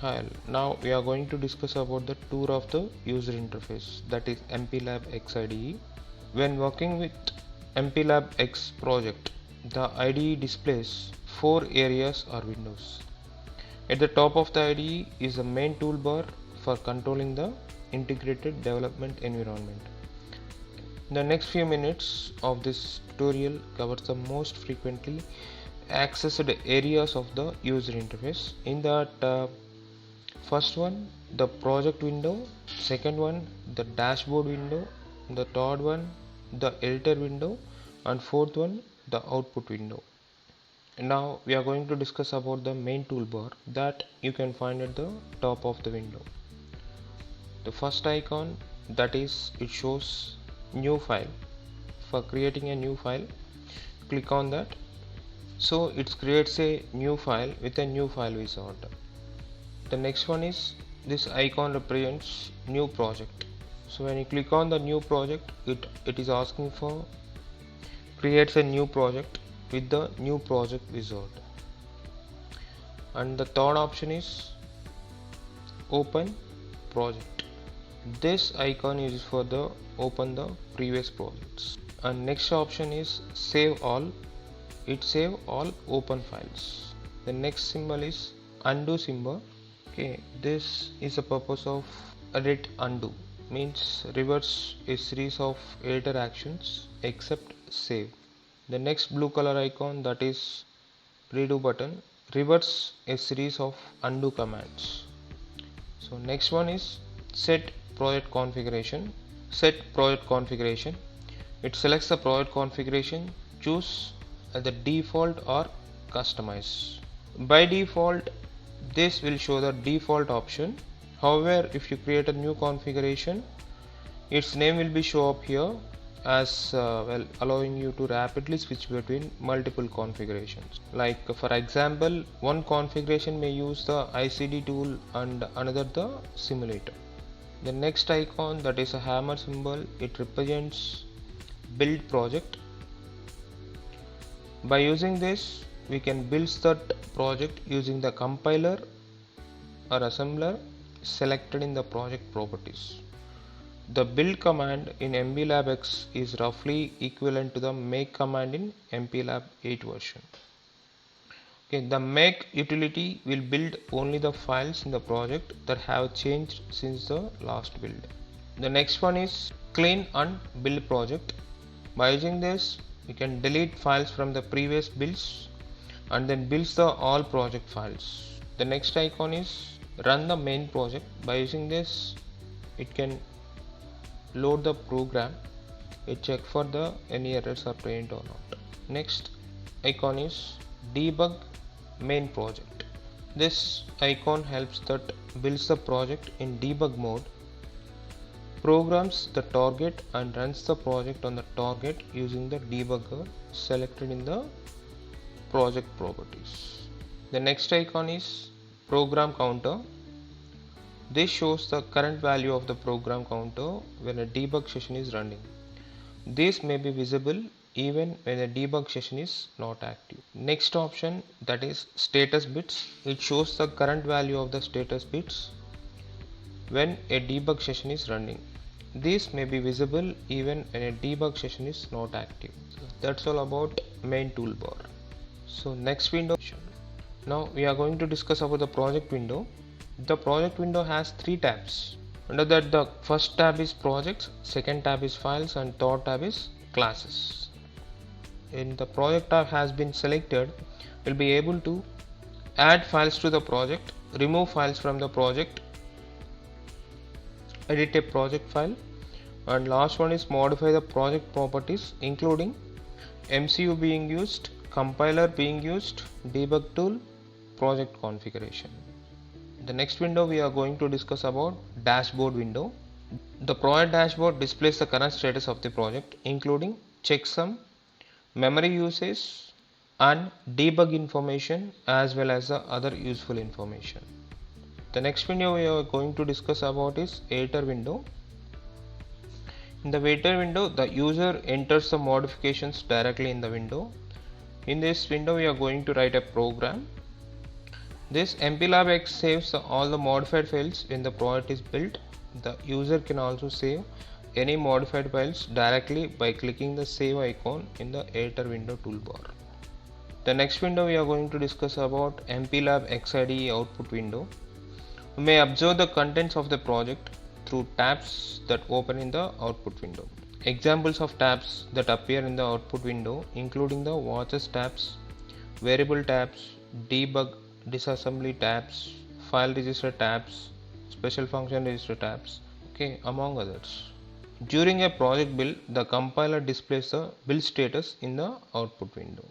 Hi, now we are going to discuss about the tour of the user interface, that is MPLAB X IDE. When working with MPLAB X project, the IDE displays 4 areas or windows. At the top of the IDE is the main toolbar for controlling the integrated development environment. The next few minutes of this tutorial covers the most frequently accessed areas of the user interface. In that, first one, the project window; second one, the dashboard window; the third one, the editor window; and fourth one, the output window. Now we are going to discuss about the main toolbar that you can find at the top of the window. The first icon, that is, it shows new file. For creating a new file, click on that. So it creates a new file with a new file wizard. The next one is, this icon represents new project. So when you click on the new project, it is asking for creates a new project with the new project wizard. And the third option is open project. This icon is for the open the previous projects. And next option is save all. It save all open files. The next symbol is undo symbol. Okay, this is the purpose of edit undo, means reverse a series of editor actions except save. The next blue color icon, that is redo button, reverse a series of undo commands. So next one is set project configuration. Set project configuration. It selects the project configuration, choose the default or customize. By default, this will show the default option. However, if you create a new configuration, its name will be show up here as allowing you to rapidly switch between multiple configurations. Like for example, one configuration may use the ICD tool and another the simulator. The next icon, that is a hammer symbol, it represents build project. By using this, we can build that project using the compiler or assembler selected in the project properties. The build command in MPLAB X is roughly equivalent to the make command in MPLAB 8 version. Okay, the make utility will build only the files in the project that have changed since the last build. The next one is clean and build project. By using this, we can delete files from the previous builds and then builds the all project files. The next icon is run the main project. By using this, it can load the program, it check for the any errors are present or not. Next icon is debug main project. This icon helps that builds the project in debug mode, programs the target and runs the project on the target using the debugger selected in the project properties. The next icon is program counter. This shows the current value of the program counter when a debug session is running. This may be visible even when the debug session is not active. Next option, that is status bits. It shows the current value of the status bits when a debug session is running. This may be visible even when a debug session is not active. That's all about main toolbar. So next window. Now we are going to discuss about the project window. The project window has 3 tabs. Under that, the first tab is projects, second tab is files, and third tab is classes. In the project tab has been selected, we'll be able to add files to the project, remove files from the project, edit a project file, and last one is modify the project properties including MCU being used, compiler being used, debug tool, project configuration. The next window we are going to discuss about dashboard window. The project dashboard displays the current status of the project including checksum, memory usage and debug information as well as the other useful information. The next window we are going to discuss about is editor window. In the editor window, the user enters the modifications directly in the window. In this window we are going to write a program. This MPLAB X saves all the modified files when the project is built. The user can also save any modified files directly by clicking the save icon in the editor window toolbar. The next window we are going to discuss about MPLAB X IDE output window. You may observe the contents of the project through tabs that open in the output window. Examples of tabs that appear in the output window including the watches tabs, variable tabs, debug disassembly tabs, file register tabs, special function register tabs, okay, among others. During a project build, the compiler displays the build status in the output window.